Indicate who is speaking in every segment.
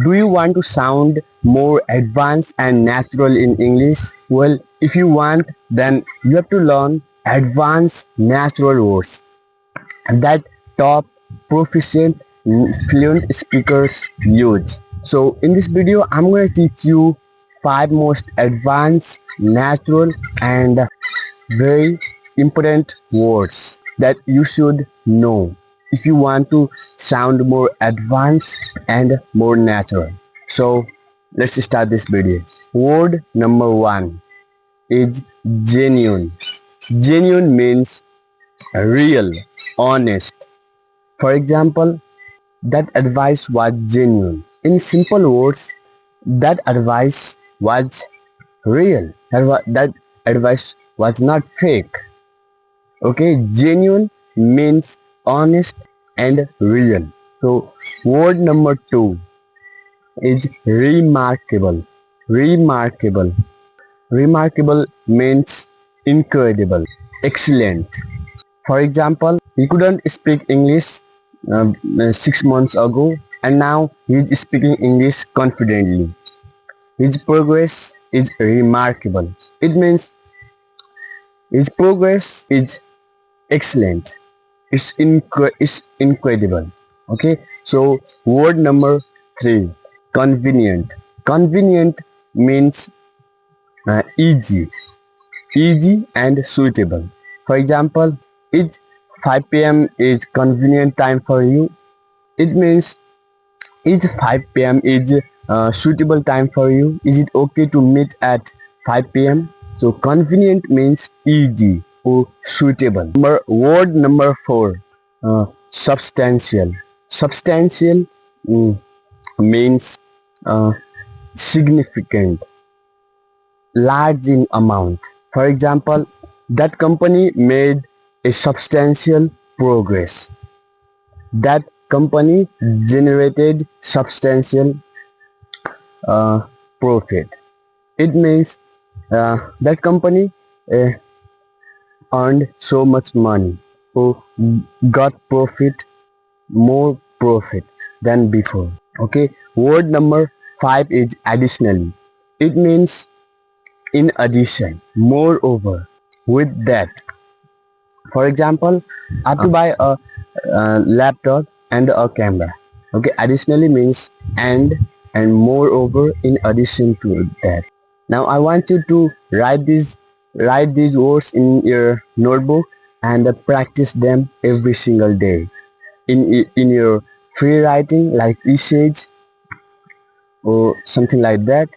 Speaker 1: Do you want to sound more advanced and natural in English? Well, if you want, then you have to learn advanced natural words that top proficient fluent speakers use. So in this video, I'm going to teach you 5 most advanced, natural and very important words that you should know if you want to sound more advanced and more natural. So let's start this video. Word number 1 is genuine. Genuine means real, honest. For example, that advice was genuine. In simple words, that advice was real. That advice was not fake. Okay, genuine means honest and real. So word number 2 is remarkable. Remarkable. Remarkable means incredible, excellent. For example, he couldn't speak English 6 months ago, and now he is speaking English confidently. His progress is remarkable. It means his progress is excellent. It's incredible. Okay, so word number 3, convenient. Convenient means easy and suitable. For example, is 5 p.m. is convenient time for you. It means is 5 p.m. is suitable time for you. Is it okay to meet at 5 p.m.? So convenient means easy or suitable. Word number 4, substantial. Substantial means significant, large in amount. For example, that company made a substantial progress. That company generated substantial profit. It means that company earned so much money or got more profit than before. Okay, word number 5 is additionally. It means in addition, moreover, with that. For example, I have to buy a laptop and a camera. Okay, additionally means and moreover in addition to that. Now I want you to write these words in your notebook and practice them every single day in your free writing like essays or something like that,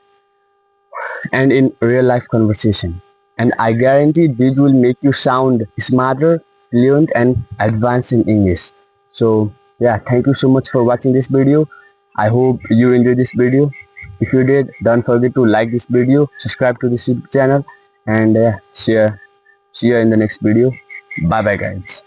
Speaker 1: and in real life conversation. And I guarantee this will make you sound smarter, fluent and advanced in English. So yeah, thank you so much for watching this video. I hope you enjoyed this video. If you did, don't forget to like this video, subscribe to this YouTube channel, and share. See you in the next video. Bye bye guys.